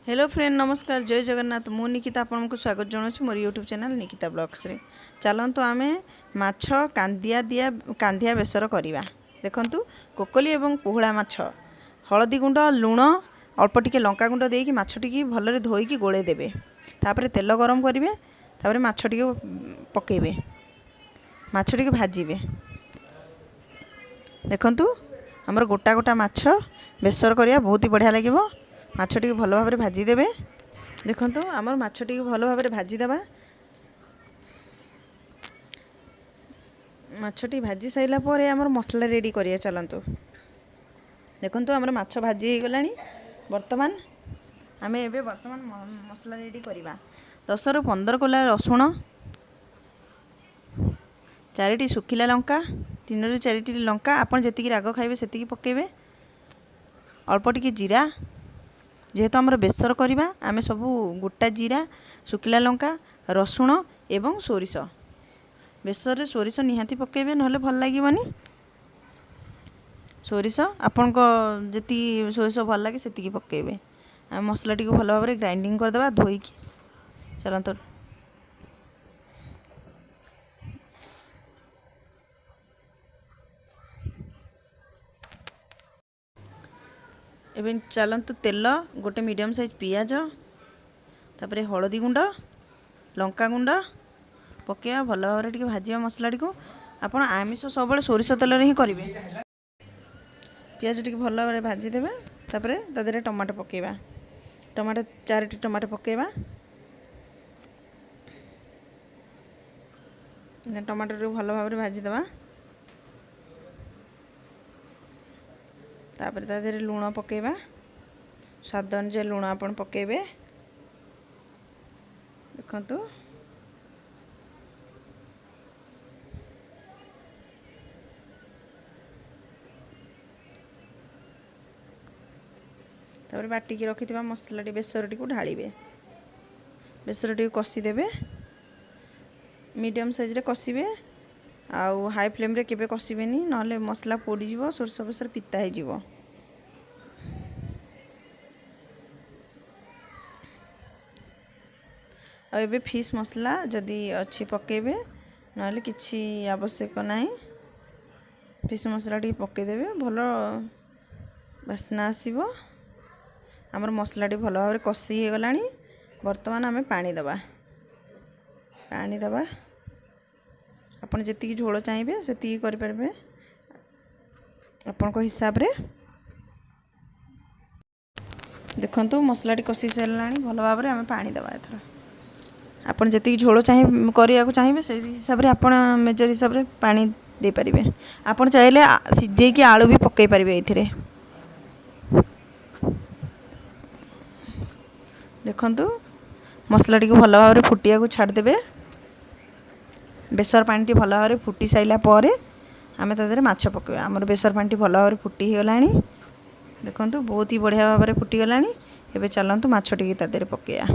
Hello friend नमस्कार जय जगन्नाथ मु निकिता आपको स्वागत जनाऊँ मोर यूट्यूब चैनल निकिता ब्लॉग्स रे। चलतु आमे माछ कांदिया बेसर करवा। देखंतु कोकली एवं पोहला माछ हलदी गुंड लुण अल्प टिके लंका गुंड देकी माछ टिके भलरे धोईकी गोले देबे। तापर तेल गरम करेंगे तापर माछ टिके पकेबे माछ टिके भाजिबे। देखंतु हमर गोटा गोटा माछ बेसर करिया बहुत ही बढ़िया लागिबो। माछ टिके भल भाव भाजीदेवे। देखंतु आमर माछ टिके भल भाव भाजीदेवा। माछ टी भाजी साइला परे आमर मसला रेडी करिया। चलतु देखंतु आमर माछ भाजी हो गलानी। वर्तमान आमे एबे मसला रेडी करिबा। 10 रु 15 कोला रसुण, 4टी सुखिला लंका, 3 रु 4टी लंका आपन जेतिकी राग खाइबे सेतिकी पकेबे। अल्प टिके जीरा जेहेतु आमर बेसर करवा आमे सबू गोटा जीरा सुखिला लंका रसुण एवं सोरिष बेसर रे सोरिष निहाती पकेबे नहले भल लागिबनी। सोरिष आपन को जेती सोरिष भल लागे सेतिकी पकेबे। आमे मसला टी को भल भाव ग्राइंडिंग कर देबा धोईकी। चलंतु एवं चलतु तेल गोटे मीडियम साइज पियाज तापर हलदी गुंड लंका गुंड पकेया भल भाव टिके भाजिया मसला टी को। आपण आमिष सब सोरिष तेल रे ही करेंगे। पियाज टिके भल भाव भाजीदेवे तापर तादेरे टमाटो पकेबा। टमाटो 4टी टमाटो पकेबा। टमाटो टिके भल भाव भाजीदेवा। तापर तादेरे लुण पकेबा। स्वाद अनुसार लुण आपन पकेबे। देखंतु तापर बाटी की रखिथिबा मसला टी बेसर टी को ढालिबे। बेसर टी कसी देबे। मीडियम साइज रे कसीबे। आउ हाई फ्लेम रे केबे कसीबेनी नहले मसला पोड़ी जीवो सोरष बेसर पिता हे जीवो। आ एबे फिश मसला जदी अच्छी पकेबे नहले किछि आवश्यक नाही। फिश मसला टी पके देबे भलो बासना आसीबो। हमर मसला टी भलो भाव कसी हे गलानी। वर्तमान आमे पानी दबा। पानी दबा आपन जेतिकी झोल चाहिए सेतिकी करि परबे आपन को हिसाब रे। देखंतु मसला टी कसी सरलानी भलो भाव रे आमे पानी दबा। एथरा आपन जेतिकी झोल चाहिए करिया को चाहिए से हिसाब रे आपन मेजर हिसाब रे पानी दे परिबे। आपन चाहिले सिझे की आलू भी पक्के परिबे एथिरे। देखंतु मसला टी को भलो भाव रे फुटिया को छाड़ देबे। बेसर पानी टी भल भाव फुटी साइला परे आमे तादेरे माछ पकेबा। हमर बेसर पानी टी भल भाव फुटी हे गलानी। देखंतु बहुत ही बढ़िया भाव फुटी गलानी। एबे चलंतु माछ टी तादेरे पकेया।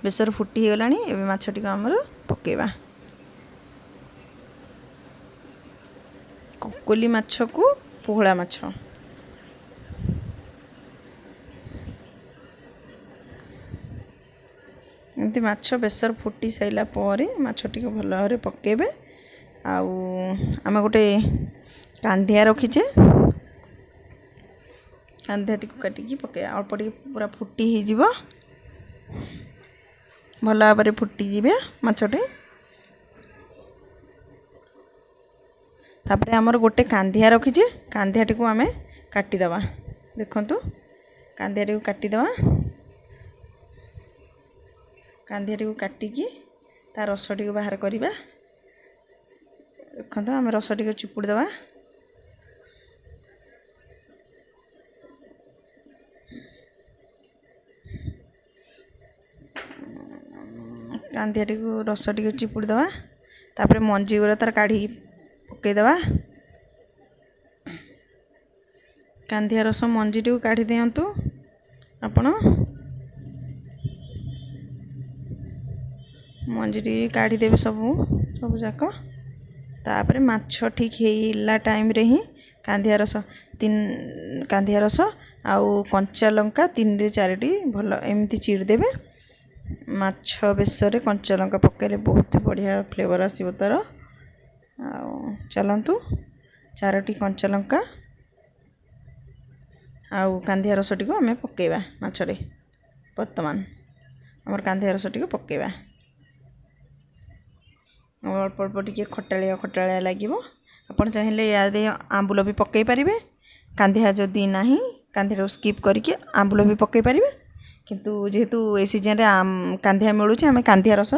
बेसर फुटी हे गलानी। एबे माछ टी को हमर पकेबा। कोकली माछ को पोहला माछ एमती माछ बेसर फुटी साइला परे माछ टी को भल भाव पकेबे। आउ आमे गोटे कांदिया रखीचे कांदिया टी को काटिकी पके अल्प टी पूरा फुटी ही जीवो। भल भाव फुटी जीवे माछ टी। तापर हमर गोटे कांदिया रखीचे कांदिया टी को आमे काटी दबा। देखंतु कांदिया टी को काटी दबा। कांदिया टी को काटिकी ता रस टी को बाहर करिबा। देखंतु आमे रस टी को चिपुड़ दबा। कांदिया टी को रस टी को चिपुड़ दबा। तापर मंजी गुरा तार काढ़ी पके दबा। कांदिया रस मंजी टी को काढ़ी दियंतु आपण। मंजी टी काढ़ी देबे सब जाक। तापर माछ ठीक हेला टाइम रे ही କାନ୍ଧିଆ ରସ କାନ୍ଧିଆ ରସ ଆଉ କଞ୍ଚା ଲଙ୍କା 3ରୁ 4ଟି ଭଲ ଏମିତି ଚିରି ଦେବେ। ମାଛ ବେସରେ କଞ୍ଚା ଲଙ୍କା ପକାଇଲେ ବହୁତ ବଢ଼ିଆ ଫ୍ଲେଭର୍ ଆସିବ ତା'ର। ଆଉ ଚାଲନ୍ତୁ 4ଟି କଞ୍ଚା ଲଙ୍କା ଆଉ କାନ୍ଧିଆ ରସଟିକୁ ଆମେ ପକାଇବା ମାଛରେ। ବର୍ତ୍ତମାନ ଆମର କାନ୍ଧିଆ ରସଟିକୁ ପକାଇବା। ଅଳ୍ପ ଅଳ୍ପ ଟିକେ ଖଟାଳିଆ ଲାଗିବ। ଆପଣ ଚାହିଁଲେ ୟା ଦେଇ ଆମ୍ବୁଲ ବି ପକାଇ ପାରିବେ। କାନ୍ଧିଆ ଯଦି ନାହିଁ କାନ୍ଧିଆକୁ ସ୍କିପ୍ କରିକି ଆମ୍ବୁଲ ବି ପକାଇ ପାରିବେ। କିନ୍ତୁ ଯେହେତୁ ଏ ସିଜନରେ କାନ୍ଧିଆ ମିଳୁଛି ଆମେ କାନ୍ଧିଆ ରସ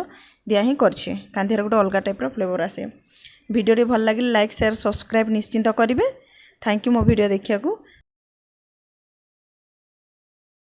ଦିଆ ହିଁ କରିଛେ। କାନ୍ଧିଆର ଗୋଟେ ଅଲଗା ଟାଇପ୍ର ଫ୍ଲେଭର୍ ଆସେ। ଭିଡ଼ିଓଟି ଭଲ ଲାଗିଲେ ଲାଇକ୍ ସେୟାର ସବସ୍କ୍ରାଇବ୍ ନିଶ୍ଚିନ୍ତ କରିବେ। ଥ୍ୟାଙ୍କ ୟୁ ମୋ ଭିଡ଼ିଓ ଦେଖିବାକୁ।